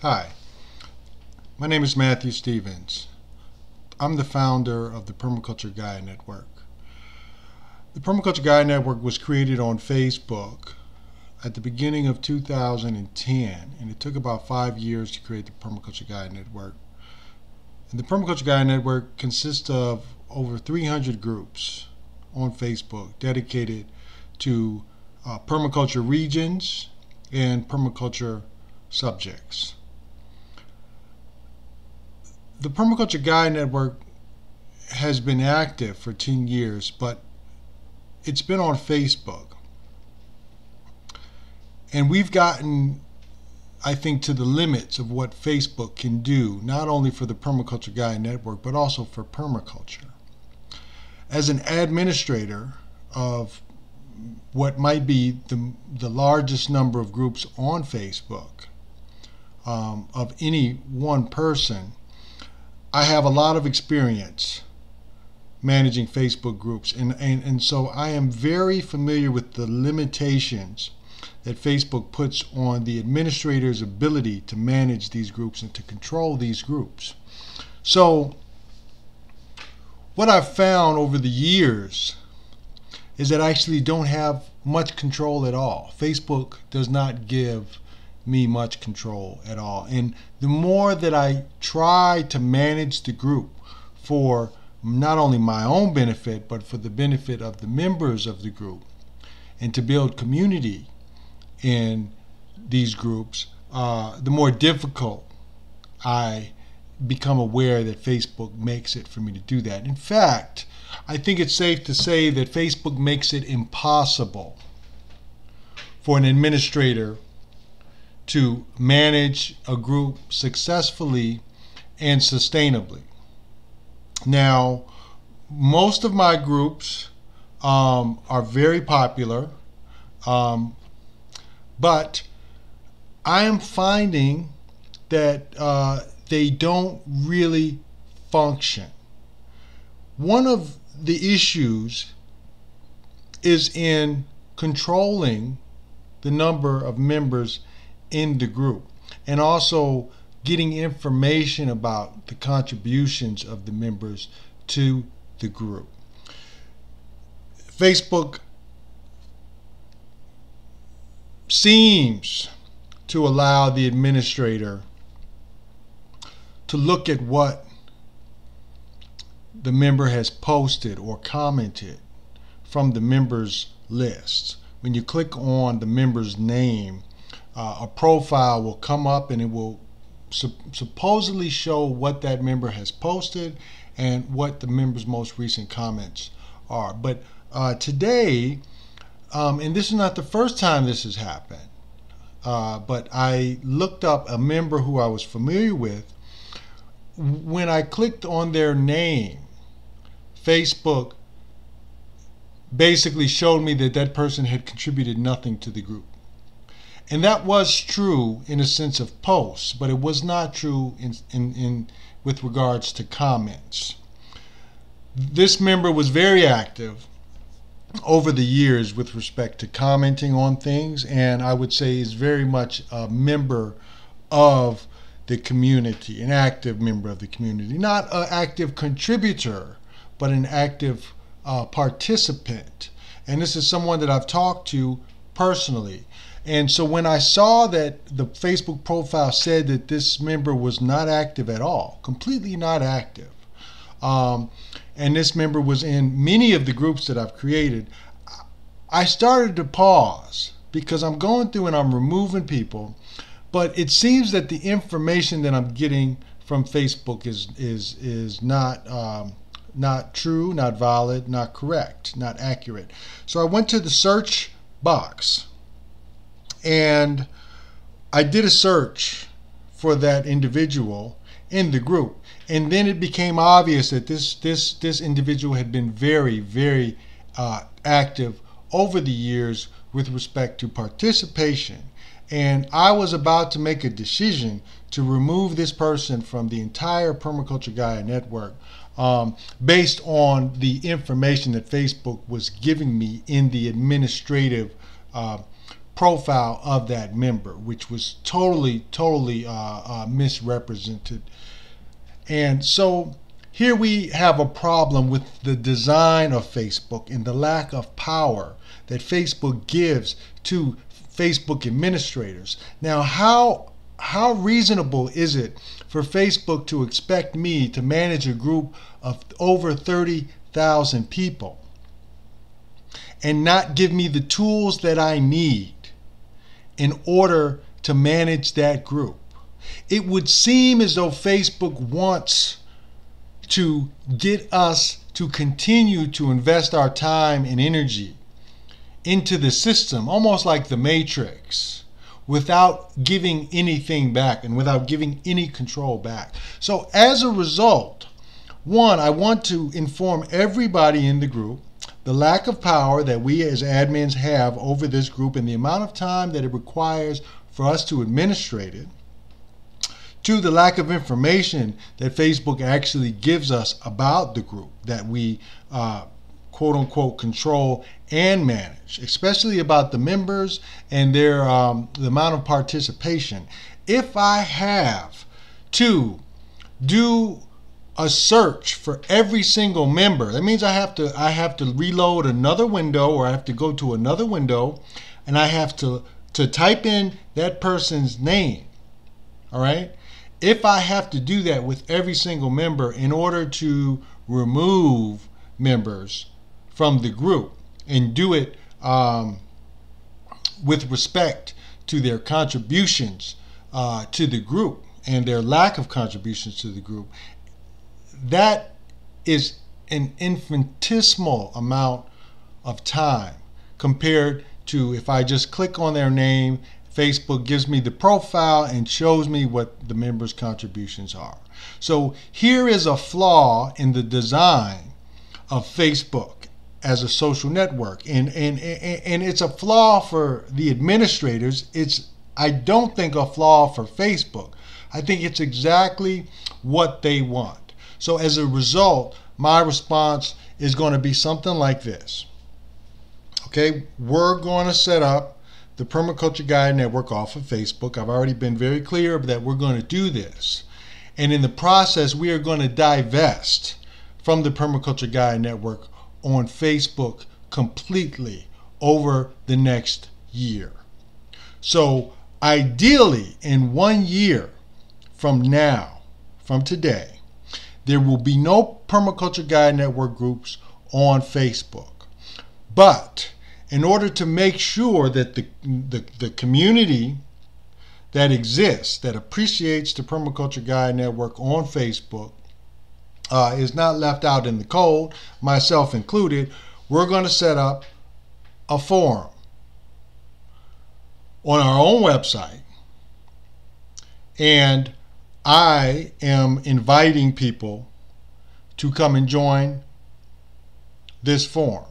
Hi, my name is Matthew Stevens. I'm the founder of the Permaculture Gaia Network. The Permaculture Gaia Network was created on Facebook at the beginning of 2010, and it took about 5 years to create the Permaculture Gaia Network. And the Permaculture Gaia Network consists of over 300 groups on Facebook dedicated to permaculture regions and permaculture subjects. The Permaculture Gaia Network has been active for 10 years, but it's been on Facebook. And we've gotten, I think, to the limits of what Facebook can do, not only for the Permaculture Gaia Network, but also for permaculture. As an administrator of what might be the largest number of groups on Facebook, of any one person, I have a lot of experience managing Facebook groups, and so I am very familiar with the limitations that Facebook puts on the administrator's ability to manage these groups and to control these groups. So what I've found over the years is that I actually don't have much control at all. Facebook does not give me much control at all. And the more that I try to manage the group for not only my own benefit, but for the benefit of the members of the group, and to build community in these groups, the more difficult I become aware that Facebook makes it for me to do that. In fact, I think it's safe to say that Facebook makes it impossible for an administrator to manage a group successfully and sustainably. Now, most of my groups are very popular, but I am finding that they don't really function. One of the issues is in controlling the number of members in the group, and also getting information about the contributions of the members to the group. Facebook seems to allow the administrator to look at what the member has posted or commented from the members list. When you click on the member's name, a profile will come up, and it will supposedly show what that member has posted and what the member's most recent comments are. But today, and this is not the first time this has happened, but I looked up a member who I was familiar with. When I clicked on their name, Facebook basically showed me that that person had contributed nothing to the group. And that was true in a sense of posts, but it was not true with regards to comments. This member was very active over the years with respect to commenting on things, and I would say is very much a member of the community, an active member of the community. Not an active contributor, but an active participant. And this is someone that I've talked to personally. And so when I saw that the Facebook profile said that this member was not active at all, completely not active, and this member was in many of the groups that I've created, I started to pause, because I'm going through and I'm removing people, but it seems that the information that I'm getting from Facebook is not true, not valid, not correct, not accurate. So I went to the search box, and I did a search for that individual in the group, and then it became obvious that this individual had been very active over the years with respect to participation. And I was about to make a decision to remove this person from the entire Permaculture Gaia network based on the information that Facebook was giving me in the administrative profile of that member, which was totally misrepresented. And so here we have a problem with the design of Facebook and the lack of power that Facebook gives to Facebook administrators. Now, how reasonable is it for Facebook to expect me to manage a group of over 30,000 people and not give me the tools that I need in order to manage that group? It would seem as though Facebook wants to get us to continue to invest our time and energy into the system, almost like the Matrix, without giving anything back and without giving any control back. So as a result, one, I want to inform everybody in the group the lack of power that we as admins have over this group and the amount of time that it requires for us to administrate it. Two, the lack of information that Facebook actually gives us about the group that we quote unquote control and manage, especially about the members and their the amount of participation. If I have to do a search for every single member, that means I have to reload another window, or I have to go to another window and I have to type in that person's name. All right? If I have to do that with every single member in order to remove members from the group and do it with respect to their contributions to the group and their lack of contributions to the group, that is an infinitesimal amount of time compared to if I just click on their name. Facebook gives me the profile and shows me what the members' contributions are. So here is a flaw in the design of Facebook as a social network, and it's a flaw for the administrators. It's, I don't think, a flaw for Facebook. I think it's exactly what they want. So as a result, my response is going to be something like this. Okay, we're going to set up the Permaculture Gaia Network off of Facebook. I've already been very clear that we're going to do this. And in the process, we are going to divest from the Permaculture Gaia Network on Facebook completely over the next year. So ideally, in 1 year from now, from today, there will be no Permaculture Gaia Network groups on Facebook. But in order to make sure that the community that exists, that appreciates the Permaculture Gaia Network on Facebook, is not left out in the cold, myself included, we're going to set up a forum on our own website. And I am inviting people to come and join this forum.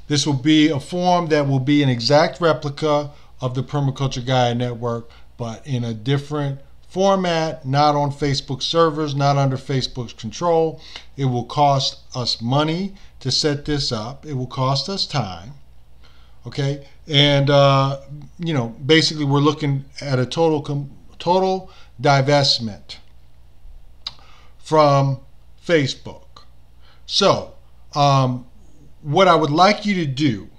This will be a forum that will be an exact replica of the Permaculture Gaia Network, but in a different format, not on Facebook servers, not under Facebook's control. It will cost us money to set this up. It will cost us time. Okay, and you know, basically we're looking at a total divestment from Facebook. So what I would like you to do,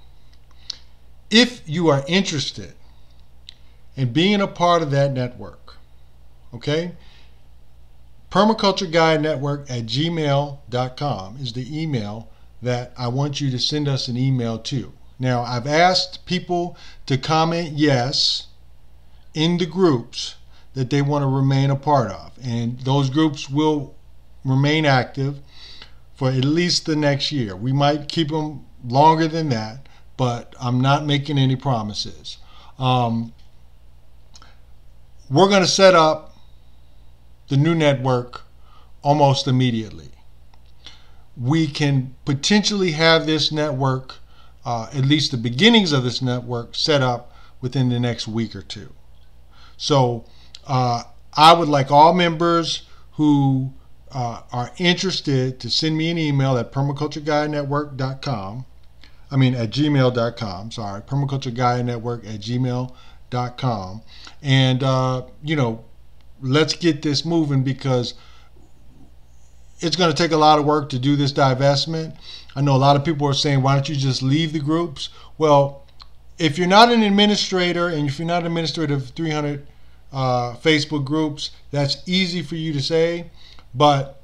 if you are interested in being a part of that network, okay, permaculturegaianetwork@gmail.com is the email that I want you to send us an email to. Now, I've asked people to comment yes in the groups that they want to remain a part of, and those groups will remain active for at least the next year. We might keep them longer than that, but I'm not making any promises. We're going to set up the new network almost immediately. We can potentially have this network, at least the beginnings of this network, set up within the next week or two. So I would like all members who are interested to send me an email at permaculturegaianetwork.com. at gmail.com. Sorry, Permaculture Gaia Network at gmail.com. And, let's get this moving, because it's going to take a lot of work to do this divestment. I know a lot of people are saying, why don't you just leave the groups? Well, if you're not an administrator, and if you're not an administrator of 300 Facebook groups, that's easy for you to say. But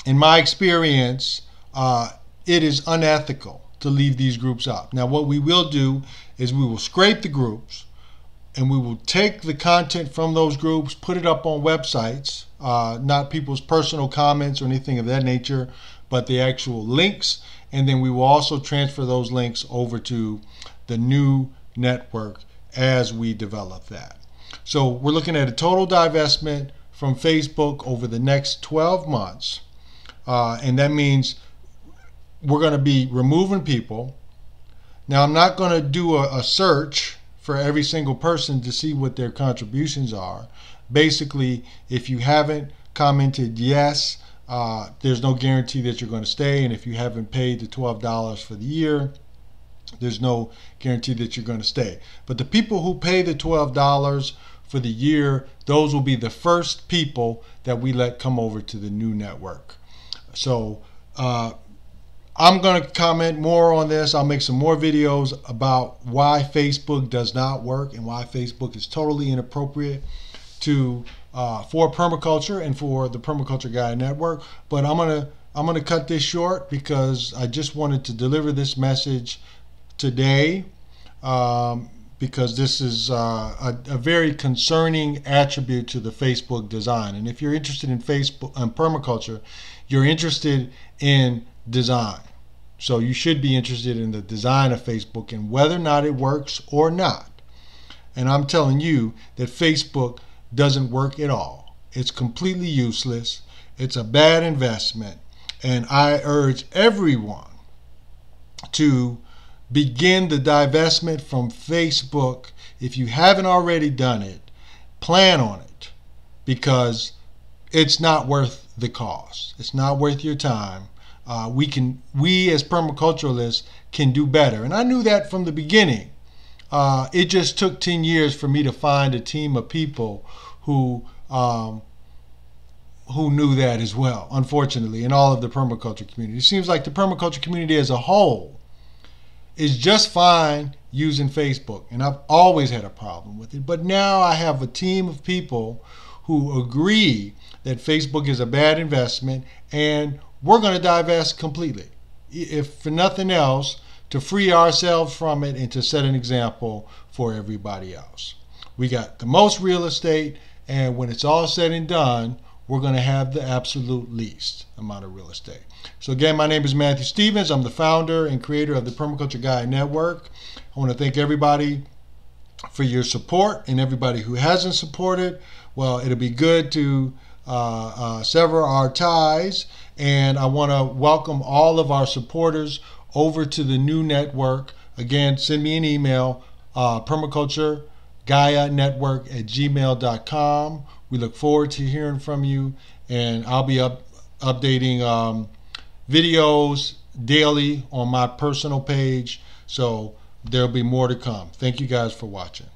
in my experience, it is unethical to leave these groups up. Now, what we will do is we will scrape the groups, and we will take the content from those groups, put it up on websites, not people's personal comments or anything of that nature, but the actual links. And then we will also transfer those links over to the new network as we develop that. So we're looking at a total divestment from Facebook over the next 12 months. And that means we're going to be removing people. Now, I'm not going to do a search for every single person to see what their contributions are. Basically, if you haven't commented yes, there's no guarantee that you're going to stay. And if you haven't paid the $12 for the year, there's no guarantee that you're going to stay. But the people who pay the $12 for the year, those will be the first people that we let come over to the new network. So I'm going to comment more on this. I'll make some more videos about why Facebook does not work and why Facebook is totally inappropriate for permaculture and for the Permaculture Gaia Network. But I'm gonna cut this short because I just wanted to deliver this message today, because this is a very concerning attribute to the Facebook design. And if you're interested in Facebook and permaculture, you're interested in design. So you should be interested in the design of Facebook and whether or not it works or not. And I'm telling you that Facebook doesn't work at all. It's completely useless. It's a bad investment. And I urge everyone to begin the divestment from Facebook. If you haven't already done it, plan on it, because it's not worth the cost. It's not worth your time. We as permaculturalists can do better. And I knew that from the beginning. It just took 10 years for me to find a team of people who knew that as well, unfortunately, in all of the permaculture community. It seems like the permaculture community as a whole is just fine using Facebook, and I've always had a problem with it. But now I have a team of people who agree that Facebook is a bad investment, and we're going to divest completely, if for nothing else, to free ourselves from it and to set an example for everybody else. We got the most real estate, and when it's all said and done, we're going to have the absolute least amount of real estate. So again, my name is Matthew Stevens. I'm the founder and creator of the Permaculture Gaia Network. I want to thank everybody for your support, and everybody who hasn't supported, well, it'll be good to sever our ties. And I want to welcome all of our supporters over to the new network. Again, send me an email, Permaculture Gaia Network at gmail.com. We look forward to hearing from you, and I'll be updating videos daily on my personal page, so there'll be more to come. Thank you guys for watching.